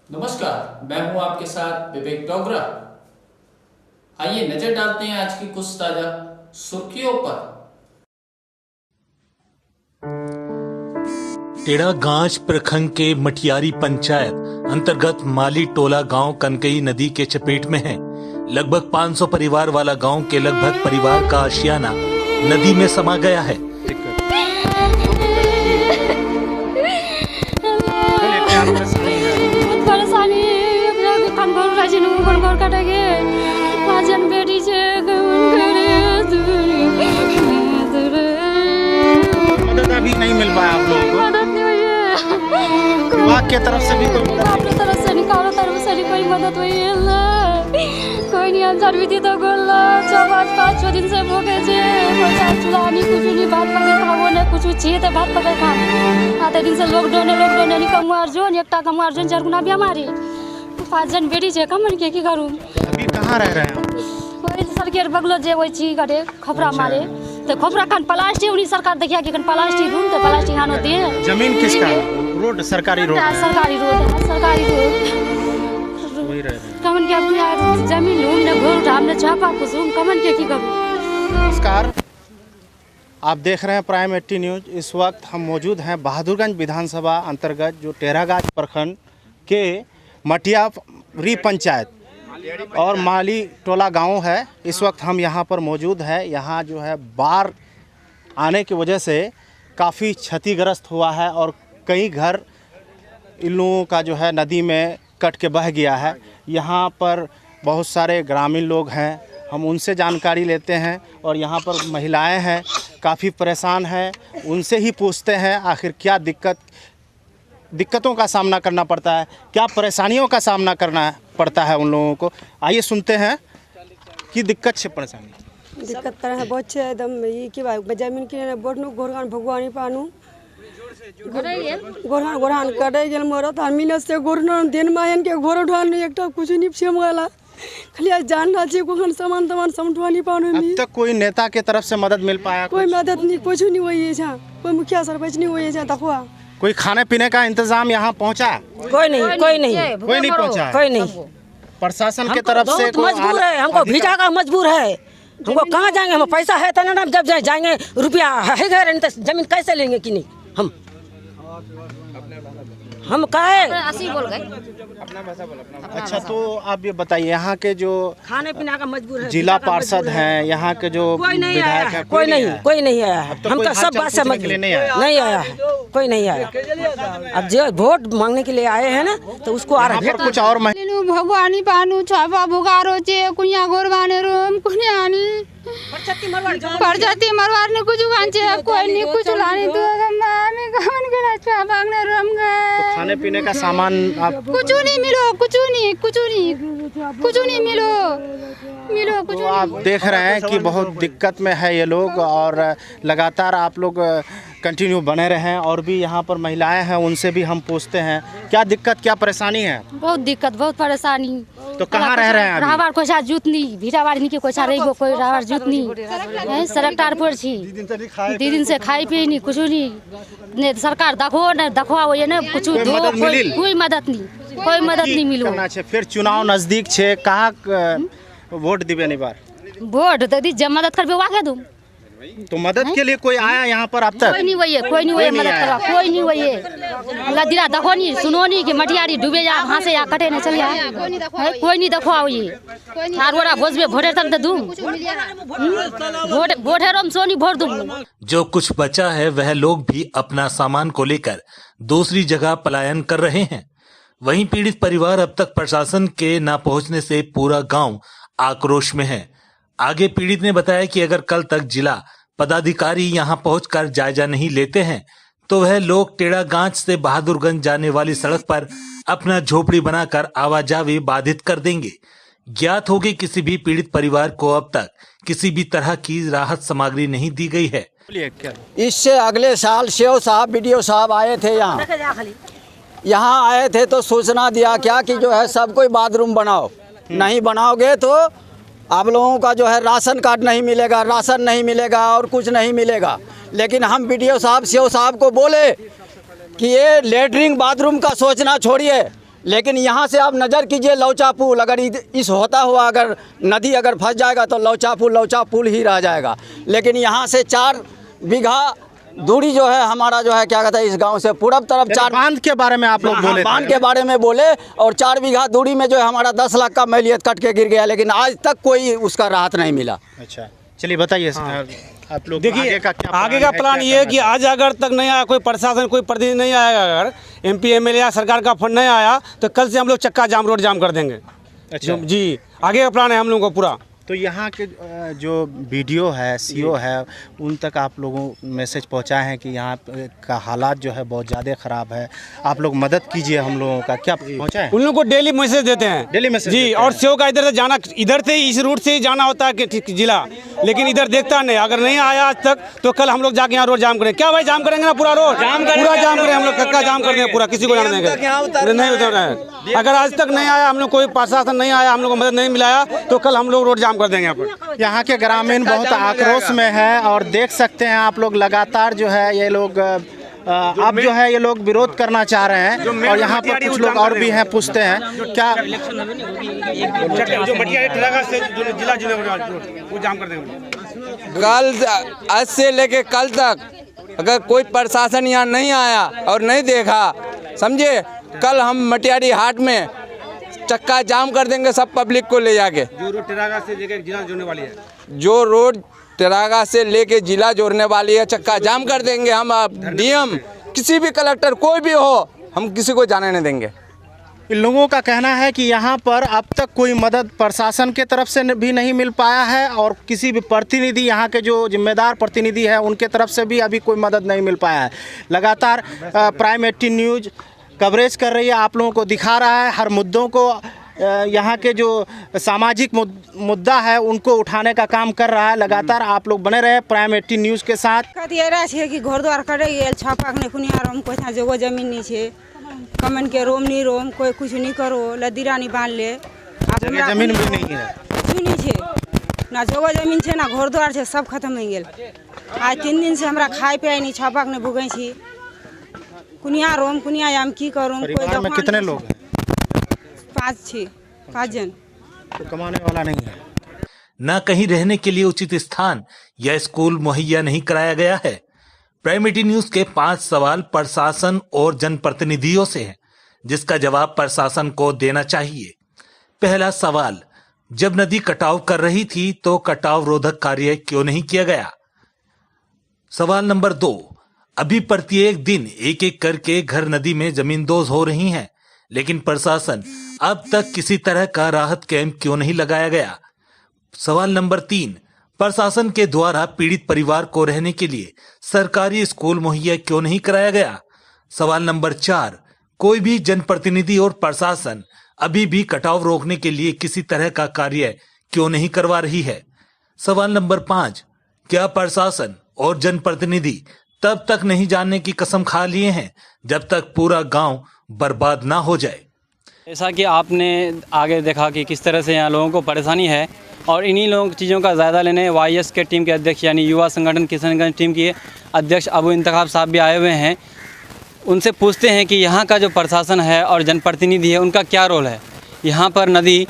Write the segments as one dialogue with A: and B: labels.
A: नमस्कार, मैं हूं आपके साथ विवेक डोगरा। आइए नजर डालते हैं आज की कुछ ताजा सुर्खियों पर।
B: टेढ़ागांच प्रखंड के मटियारी पंचायत अंतर्गत माली टोला गांव कनकई नदी के चपेट में है। लगभग 500 परिवार वाला गांव के लगभग परिवार का आशियाना नदी में समा गया है।
C: मदद अभी नहीं मिल पाया आप लोगों को?
D: मदद नहीं हुई है।
C: विभाग की तरफ से भी कोई मदद
D: अपनी तरफ से निकालो, तरफ से कोई मदद हुई है कोई नहीं। हम सर्विस तो गोला 4-5 दिन से भूखे छे, कोई चाल चुला नहीं, कुछ नहीं, भात पके खाओ ने कुछ चाहिए तो भात पके खा। आते दिन से लॉकडाउन नहीं कमुआर जो एकटा कमुआर जो जरगुना बीमारी 5 जन बेटी छे कमन के की करूं।
C: अभी कहाँ रह रहे हैं?
D: वही सरकार बगलो जे वही ची करे खपरा मारे तो खपरा कान प्लास्टिक उनी सरकार देखिया कि कान प्लास्टिक रूम तो प्लास्टिक हानो दे।
C: जमीन किसका? रोड सरकारी रोड है।
D: सरकारी रोड है, सरकारी रोड
C: वही रह रहे हैं।
D: कमन के अपनी जमीन लूम ने घर हमने छापा कुसुम कमन के की करूं।
C: नमस्कार, आप देख रहे हैं प्राइम 80 न्यूज। इस वक्त हम मौजूद हैं बहादुरगंज विधानसभा अंतर्गत जो टेढ़ागांच प्रखंड के मटियारी पंचायत और माली टोला गांव है। इस वक्त हम यहां पर मौजूद है। यहां जो है बाढ़ आने की वजह से काफ़ी क्षतिग्रस्त हुआ है और कई घर इन लोगों का जो है नदी में कट के बह गया है। यहाँ पर बहुत सारे ग्रामीण लोग हैं, हम उनसे जानकारी लेते हैं और यहाँ पर महिलाएं हैं काफ़ी परेशान हैं, उनसे ही पूछते हैं आखिर क्या दिक्कतों का सामना करना पड़ता है, क्या परेशानियों का सामना करना पड़ता है उन लोगों को। आइए सुनते हैं कि दिक्कत से परेशानी।
E: दिक्कत पर है बहुत छे एकदम ये की बात जमीन के बोटनु गोरगान भगवानी पानु गोरहान कटे गेल मरत मिनट से गोरन दिन मायन के घोर ढान एकटा कुछ नहीं छेम गला खाली जानना चाहिए कोन सामान समठवानी पानु।
C: अब तक कोई नेता के तरफ से मदद मिल पाया?
E: कोई मदद नहीं, कुछ नहीं हुई है, कोई मुखिया सरपंच नहीं हुई है। तखवा
C: कोई खाने पीने का इंतजाम यहाँ पहुँचा?
F: कोई नहीं
C: पहुँचा।
F: कोई नहीं।
C: प्रशासन के तरफ से
F: मजबूर है, हमको भिजा का मजबूर है। हमको कहाँ जाएंगे? हम पैसा है तो ना, जब जाएंगे रुपया है घर तो जमीन कैसे लेंगे कि नहीं। हम कहे
D: बोल गए।
C: अच्छा, तो आप ये बताइए यहाँ के जो
F: खाने पीने का मजबूर है,
C: जिला पार्षद हैं, यहाँ के जो
F: कोई नहीं आया
C: विधायक
F: है,
C: है,
F: कोई नहीं आया है।
C: तो
F: हम
C: कोई
F: तो सब बात समझ
C: नहीं आया
F: है, कोई नहीं आया। अब जो वोट मांगने के लिए आए हैं ना तो उसको आ रहा
C: कुछ और
G: भगवानी पानु छापा भुगारो चे कुनिया गोरवाने रोम कुनियानी परजाती मरवार ने कुछ गांचे कोई नहीं कुछ लानी तो मामी कमन के अच्छा भागने रोम गए।
C: तो खाने पीने का सामान आप
G: कुछ नहीं मिलो, कुछ नहीं मिलो कुछ।
C: तो आप देख रहे हैं कि बहुत दिक्कत में है ये लोग और लगातार आप लोग कंटिन्यू बने रहें। और भी यहाँ पर महिलाएं हैं, उनसे भी हम पूछते हैं क्या दिक्कत क्या परेशानी है।
D: बहुत दिक्कत बहुत परेशानी।
C: तो कहाँ रह रहे हैं अभी?
D: रावर कोसा जुतनी भीरावाड़ी नहीं के कोसा रही गो कोई रावर जुतनी है सड़क टार पर छी दिन से खाई पी नहीं कुछ नहीं ने सरकार देखो ये ना कुछ दो कोई मदद नहीं मिलो।
C: फिर चुनाव नजदीक छे, कहाँ वोट दिबे नहीं बार?
D: वोट दे जब मदद करबे वाके दूं।
C: तो मदद के लिए कोई आया यहाँ पर अब तक?
D: कोई नहीं हुई मदद करवा, कोई नहीं हुई लदिरा देखो नहीं सुनो नहीं कि मटियारी डूबे जा वहाँ से या कटे न चल जा कोई नहीं देखो ये थारोरा भोजबे भोटे तक दे दूं वोट है रोम सोनी वोट दूं।
B: जो कुछ बचा है वह लोग भी अपना सामान को लेकर दूसरी जगह पलायन कर रहे हैं। वहीं पीड़ित परिवार अब तक प्रशासन के न पहुंचने से पूरा गांव आक्रोश में है। आगे पीड़ित ने बताया कि अगर कल तक जिला पदाधिकारी यहां पहुंचकर जायजा नहीं लेते हैं तो वह लोग टेढ़ागांच से बहादुरगंज जाने वाली सड़क पर अपना झोपड़ी बनाकर आवाजाही बाधित कर देंगे। ज्ञात हो कि किसी भी पीड़ित परिवार को अब तक किसी भी तरह की राहत सामग्री नहीं दी गई है।
H: इससे अगले साल सीओ साहब बीडीओ साहब आए थे यहाँ आए थे तो सूचना दिया क्या कि जो है सब कोई बाथरूम बनाओ, नहीं बनाओगे तो आप लोगों का जो है राशन कार्ड नहीं मिलेगा, राशन नहीं मिलेगा और कुछ नहीं मिलेगा। लेकिन हम बीडीओ साहब सीओ साहब को बोले कि ये लेटरिन बाथरूम का सोचना छोड़िए, लेकिन यहाँ से आप नज़र कीजिए लौचा पुल, अगर इस होता हुआ अगर नदी अगर फंस जाएगा तो लौचा पुल ही रह जाएगा। लेकिन यहाँ से 4 बीघा दूरी जो है हमारा जो है क्या कहते हैं इस गांव से पूरब तरफ 4
C: बांध के बारे में आप लोग बोले,
H: बांध के बारे में बोले, और 4 बीघा दूरी में जो है हमारा 10 लाख का मैलियत कट के गिर गया, लेकिन आज तक कोई उसका राहत नहीं मिला।
C: अच्छा चलिए बताइए आप लोग
I: देखिए आगे का प्लान ये है कि आज अगर तक नहीं आया कोई प्रशासन कोई प्रतिनिधि नहीं आएगा, अगर MP MLA या सरकार का फंड नहीं आया तो कल से हम लोग चक्का जाम रोड जाम कर देंगे।
C: अच्छा
I: जी आगे का प्लान है हम लोगों को पूरा।
C: तो यहाँ के जो BDO है CO है उन तक आप लोगों मैसेज पहुँचाए हैं कि यहाँ का हालात जो है बहुत ज़्यादा ख़राब है, आप लोग मदद कीजिए हम लोगों का, क्या पहुँचाए?
I: उन लोगों को डेली मैसेज देते हैं,
C: डेली मैसेज
I: जी। और CO का इधर से जाना, इधर से इस रूट से ही जाना होता है कि जिला, लेकिन इधर देखता नहीं। अगर नहीं आया आज तक तो कल हम लोग जाके यहाँ रोड जाम करेंगे। क्या भाई जाम करेंगे ना पूरा रोड, पूरा जाम करेंगे हम लोग, कक्का जाम कर देंगे पूरा, किसी को जाने देंगे नहीं उतर रहा है। अगर आज तक नहीं आया हम लोग, कोई प्रशासन नहीं आया, हम लोग को मदद नहीं मिलाया तो कल हम लोग रोड जाम कर देंगे यहाँ पर।
C: यहाँ के ग्रामीण बहुत आक्रोश में है और देख सकते हैं आप लोग लगातार जो है ये लोग अब जो है ये लोग विरोध करना चाह रहे हैं। और यहाँ पर कुछ लोग और भी हैं, पूछते हैं क्या
I: जो मटिया से जिला वो जाम कर देंगे।
J: कल आज से लेके कल तक अगर कोई प्रशासन यहाँ नहीं आया और नहीं देखा, समझे, कल हम मटियारी हाट में चक्का जाम कर देंगे सब पब्लिक को ले जाके।
I: जो रोड टेरागा से लेके जिला जोड़ने वाली है,
J: जो रोड टेरागा से लेके जिला जोड़ने वाली है, चक्का जाम कर देंगे हम। DM किसी भी कलेक्टर कोई भी हो, हम किसी को जाने नहीं देंगे।
C: इन लोगों का कहना है कि यहाँ पर अब तक कोई मदद प्रशासन के तरफ से भी नहीं मिल पाया है और किसी भी प्रतिनिधि, यहाँ के जो जिम्मेदार प्रतिनिधि है उनके तरफ से भी अभी कोई मदद नहीं मिल पाया है। लगातार प्राइम 18 न्यूज़ कवरेज कर रही है, आप लोगों को दिखा रहा है हर मुद्दों को, यहाँ के जो सामाजिक मुद्दा है उनको उठाने का काम कर रहा है। लगातार आप लोग बने रहे प्राइम 18 न्यूज़ के साथ।
F: कि घर द्वार करे छापा कोई जगह जमीन नहीं है, कमन के रोम नहीं रोम, कोई कुछ नहीं करो, लदीरा नहीं बांध ले,
C: जमीन भी नहीं है,
F: कुछ नहीं है ना, जगह जमीन है ना घर द्वार है, सब खत्म हो गया। आज 3 दिन से हमरा खाए पे नहीं, छापा ने भूगे छी, कुनिया रोम कुनिया हम की करूँ।
C: परिवार में कितने लोग हैं?
F: 5 जन।
C: तो कमाने वाला नहीं है,
B: न कहीं रहने के लिए उचित स्थान या स्कूल मुहैया नहीं कराया गया है। प्राइम 18 न्यूज के 5 सवाल प्रशासन और जनप्रतिनिधियों से हैं, जिसका जवाब प्रशासन को देना चाहिए। पहला सवाल, जब नदी कटाव कर रही थी तो कटाव रोधक कार्य क्यों नहीं किया गया? सवाल नंबर 2, अभी प्रत्येक दिन एक एक करके घर नदी में जमींदोज हो रही हैं, लेकिन प्रशासन अब तक किसी तरह का राहत कैंप क्यों नहीं लगाया गया? सवाल नंबर 3, प्रशासन के द्वारा पीड़ित परिवार को रहने के लिए सरकारी स्कूल मुहैया क्यों नहीं कराया गया? सवाल नंबर 4, कोई भी जनप्रतिनिधि और प्रशासन अभी भी कटाव रोकने के लिए किसी तरह का कार्य क्यों नहीं करवा रही है? सवाल नंबर 5, क्या प्रशासन और जनप्रतिनिधि तब तक नहीं जानने की कसम खा लिए हैं जब तक पूरा गांव बर्बाद ना हो जाए?
K: जैसा कि आपने आगे देखा कि किस तरह से यहाँ लोगों को परेशानी है, और इन्हीं लोगों चीज़ों का ज़्यादा लेने YS के टीम के अध्यक्ष यानी युवा संगठन किशनगंज टीम के अध्यक्ष अबू इंतखाब साहब भी आए हुए हैं। उनसे पूछते हैं कि यहाँ का जो प्रशासन है और जनप्रतिनिधि है उनका क्या रोल है। यहाँ पर नदी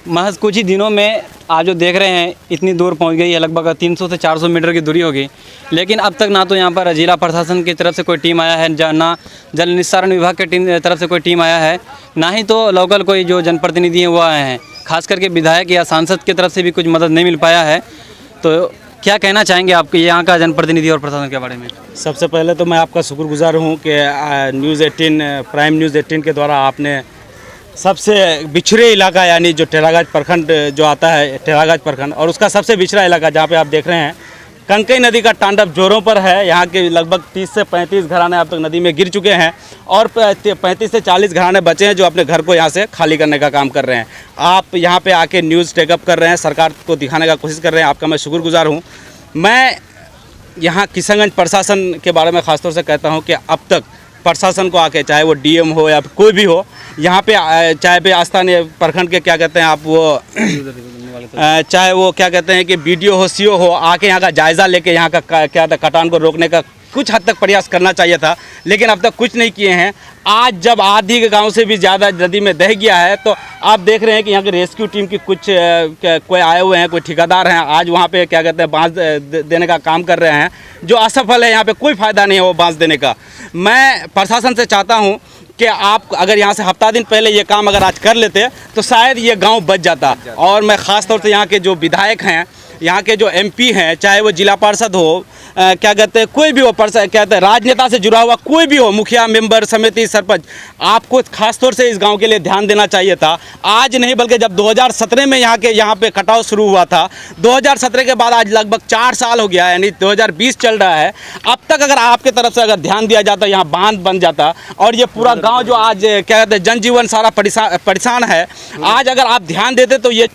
K: महज कुछ ही दिनों में आप जो देख रहे हैं इतनी दूर पहुँच गई है, लगभग 300 से 400 मीटर की दूरी होगी, लेकिन अब तक ना तो यहाँ पर जिला प्रशासन की तरफ से कोई टीम आया है, ना जल निस्तारण विभाग की तरफ से कोई टीम आया है, ना ही तो लोकल कोई जो जनप्रतिनिधि हैं वो आए हैं। खास करके विधायक या सांसद की तरफ से भी कुछ मदद नहीं मिल पाया है। तो क्या कहना चाहेंगे आप यहाँ का जनप्रतिनिधि और प्रशासन के बारे में?
I: सबसे पहले तो मैं आपका शुक्रगुजार हूँ कि न्यूज़ 18 प्राइम न्यूज़ 18 के द्वारा आपने सबसे बिछड़े इलाका यानी जो टेरागाज प्रखंड जो आता है, टेरागाज प्रखंड और उसका सबसे बिछड़ा इलाका जहाँ पे आप देख रहे हैं कंकई नदी का तांडव जोरों पर है। यहाँ के लगभग 30 से 35 घराने अब तक नदी में गिर चुके हैं और 35 से 40 घराने बचे हैं जो अपने घर को यहाँ से खाली करने का काम कर रहे हैं। आप यहाँ पे आके न्यूज़ टेकअप कर रहे हैं, सरकार को दिखाने का कोशिश कर रहे हैं, आपका मैं शुक्रगुजार हूँ। मैं यहाँ किशनगंज प्रशासन के बारे में ख़ासतौर से कहता हूँ कि अब तक प्रशासन को आके, चाहे वो DM हो या कोई भी हो, यहाँ पे चाहे पे स्थानीय प्रखंड के क्या कहते हैं आप, वो चाहे वो क्या कहते हैं कि BDO हो, CO हो, आके यहाँ का जायज़ा लेके यहाँ का क्या कटान को रोकने का कुछ हद तक प्रयास करना चाहिए था, लेकिन अब तक कुछ नहीं किए हैं। आज जब आधी के गांव से भी ज़्यादा नदी में दह गया है, तो आप देख रहे हैं कि यहाँ के रेस्क्यू टीम की कुछ कोई आए हुए हैं, कोई ठेकेदार हैं, आज वहाँ पे क्या कहते हैं बांस देने का काम कर रहे हैं, जो असफल है। यहाँ पे कोई फ़ायदा नहीं है वो बांस देने का। मैं प्रशासन से चाहता हूँ कि आप अगर यहाँ से हफ्ता दिन पहले ये काम अगर आज कर लेते तो शायद ये गांव बच जाता। और मैं ख़ास तौर से यहाँ के जो विधायक हैं, यहाँ के जो एमपी हैं, चाहे वो जिला पार्षद हो, क्या कहते हैं कोई भी हो, कहते हैं राजनेता से जुड़ा हुआ कोई भी हो, मुखिया, मेंबर, समिति, सरपंच, आपको खास तौर से इस गांव के लिए ध्यान देना चाहिए था। आज नहीं बल्कि जब 2017 में यहाँ पे कटाव शुरू हुआ था, 2017 के बाद आज लगभग 4 साल हो गया, यानी 2020 चल रहा है। अब तक अगर आपके तरफ से अगर ध्यान दिया जाता, यहाँ बांध बन जाता और ये पूरा गाँव जो आज क्या कहते हैं जनजीवन सारा परेशान है, आज अगर आप ध्यान देते तो ये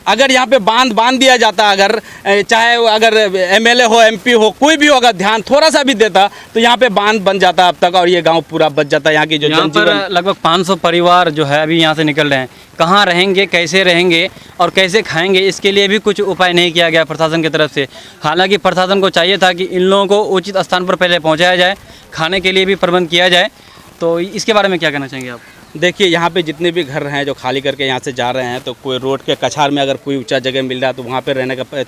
I: अगर यहाँ पे बांध दिया जाता, अगर चाहे अगर एमएलए हो, एमपी हो, कोई भी हो, अगर ध्यान थोड़ा सा भी देता तो यहाँ पे बांध बन जाता अब तक और ये गांव पूरा बच जाता। यहाँ की जो जनजीवन
K: लगभग 500 परिवार जो है अभी यहाँ से निकल रहे हैं। कहाँ रहेंगे, कैसे रहेंगे और कैसे खाएंगे, इसके लिए भी कुछ उपाय नहीं किया गया प्रशासन की तरफ से। हालांकि प्रशासन को चाहिए था कि इन लोगों को उचित स्थान पर पहले पहुँचाया जाए, खाने के लिए भी प्रबंध किया जाए। तो इसके बारे में क्या कहना चाहेंगे आप?
I: देखिए, यहाँ पे जितने भी घर हैं जो खाली करके यहाँ से जा रहे हैं, तो कोई रोड के कछार में अगर कोई ऊंचा जगह मिल रहा है तो वहाँ पे रहने का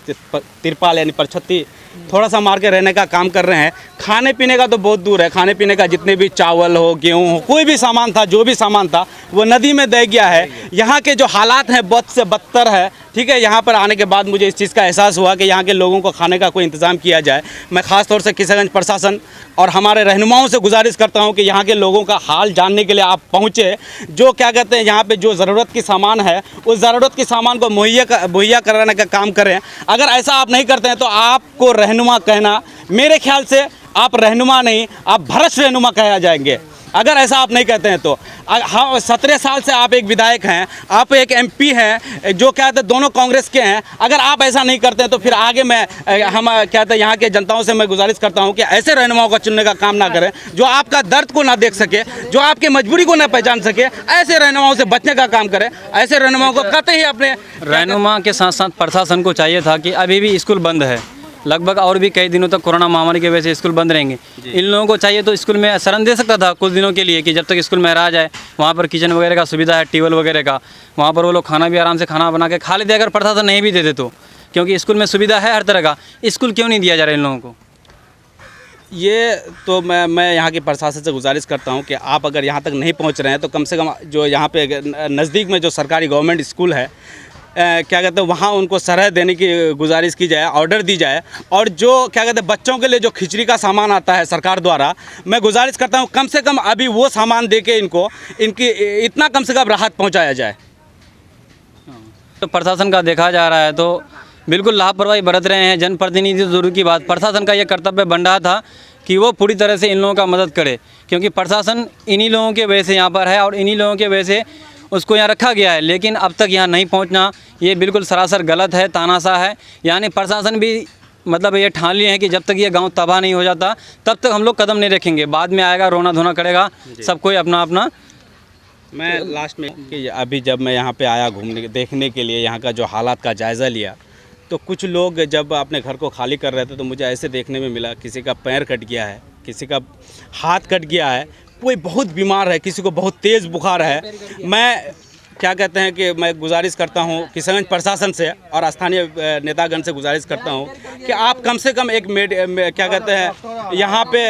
I: तिरपाल यानी परछत्ती थोड़ा सा मार के रहने का काम कर रहे हैं। खाने पीने का तो बहुत दूर है। खाने पीने का जितने भी चावल हो, गेहूँ हो, कोई भी सामान था, जो भी सामान था वो नदी में दह गया है। यहाँ के जो हालात हैं बद से बदतर है। ठीक है, यहाँ पर आने के बाद मुझे इस चीज़ का एहसास हुआ कि यहाँ के लोगों को खाने का कोई इंतज़ाम किया जाए। मैं ख़ास तौर से किशनगंज प्रशासन और हमारे रहनुमाओं से गुजारिश करता हूँ कि यहाँ के लोगों का हाल जानने के लिए आप पहुँचे। जो क्या कहते हैं यहाँ पे जो ज़रूरत की सामान है, उस ज़रूरत की सामान को मुहैया कराने का काम करें। अगर ऐसा आप नहीं करते हैं तो आपको रहनुमा कहना, मेरे ख्याल से आप रहनुमा नहीं, आप भ्रष्ट रहनुमा कहा जाएंगे अगर ऐसा आप नहीं कहते हैं तो। हाँ, 17 साल से आप एक विधायक हैं, आप एक एमपी हैं, जो क्या कहते हैं दोनों कांग्रेस के हैं। अगर आप ऐसा नहीं करते हैं तो फिर आगे मैं हम क्या कहते हैं यहाँ के जनताओं से मैं गुजारिश करता हूँ कि ऐसे रहनुमाओं का चुनने का काम ना करें, जो आपका दर्द को ना देख सके, जो आपकी मजबूरी को ना पहचान सके। ऐसे रहनुमाओं से बचने का काम करें। ऐसे रहनुमाओं को कहते ही अपने
K: रहनुमा के साथ साथ प्रशासन को चाहिए था कि अभी भी स्कूल बंद है, लगभग और भी कई दिनों तक कोरोना महामारी की वजह से स्कूल बंद रहेंगे। इन लोगों को चाहिए तो स्कूल में शरण दे सकता था कुछ दिनों के लिए कि जब तक स्कूल में रह जाए। वहाँ पर किचन वगैरह का सुविधा है, ट्यूबवेल वगैरह का, वहाँ पर वो लोग खाना भी आराम से खाना बना के खा लेते अगर प्रशासन नहीं भी देते तो, क्योंकि स्कूल में सुविधा है हर तरह का। स्कूल क्यों नहीं दिया जा रहा है इन लोगों को?
I: ये तो मैं यहाँ के प्रशासन से गुजारिश करता हूँ कि आप अगर यहाँ तक नहीं पहुँच रहे हैं तो कम से कम जो यहाँ पे नज़दीक में जो सरकारी गवर्नमेंट स्कूल है, क्या कहते हैं वहाँ उनको सरह देने की गुजारिश की जाए, ऑर्डर दी जाए। और जो क्या कहते हैं बच्चों के लिए जो खिचड़ी का सामान आता है सरकार द्वारा, मैं गुजारिश करता हूँ कम से कम अभी वो सामान दे के इनकी इतना कम से कम राहत पहुँचाया जाए।
K: तो प्रशासन का देखा जा रहा है तो बिल्कुल लापरवाही बरत रहे हैं जनप्रतिनिधि। दूर की बात, प्रशासन का ये कर्तव्य बन रहा था कि वो पूरी तरह से इन लोगों का मदद करे, क्योंकि प्रशासन इन्हीं लोगों के वजह से यहाँ पर है और इन्हीं लोगों के वजह से उसको यहाँ रखा गया है। लेकिन अब तक यहाँ नहीं पहुँचना ये बिल्कुल सरासर गलत है, तानाशाह है। यानी प्रशासन भी मतलब ये ठान लिए हैं कि जब तक ये गांव तबाह नहीं हो जाता तब तक हम लोग कदम नहीं रखेंगे। बाद में आएगा, रोना धोना करेगा, सब कोई अपना अपना।
I: मैं लास्ट में कि अभी जब मैं यहाँ पे आया घूमने देखने के लिए, यहाँ का जो हालात का जायज़ा लिया, तो कुछ लोग जब अपने घर को खाली कर रहे थे तो मुझे ऐसे देखने में मिला, किसी का पैर कट गया है, किसी का हाथ कट गया है, कोई बहुत बीमार है, किसी को बहुत तेज़ बुखार है। मैं क्या कहते हैं कि मैं गुजारिश करता हूँ किशनगंज प्रशासन से और स्थानीय नेतागण से गुजारिश करता हूँ कि आप कम से कम एक क्या कहते हैं यहाँ पे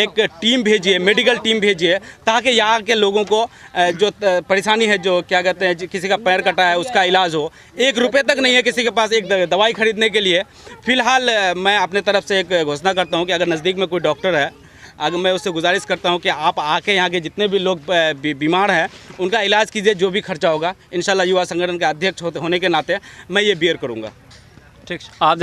I: एक टीम भेजिए, मेडिकल टीम भेजिए, ताकि यहाँ के लोगों को जो परेशानी है, जो क्या कहते हैं किसी का पैर कटा है उसका इलाज हो। 1 रुपये तक नहीं है किसी के पास एक दवाई खरीदने के लिए। फ़िलहाल मैं अपने तरफ से एक घोषणा करता हूँ कि अगर नज़दीक में कोई डॉक्टर है, अगर मैं उससे गुजारिश करता हूं कि आप आके यहाँ के जितने भी लोग बीमार हैं उनका इलाज कीजिए। जो भी खर्चा होगा इंशाल्लाह युवा संगठन के अध्यक्ष होने के नाते मैं ये बियर करूँगा।
K: ठीक, आप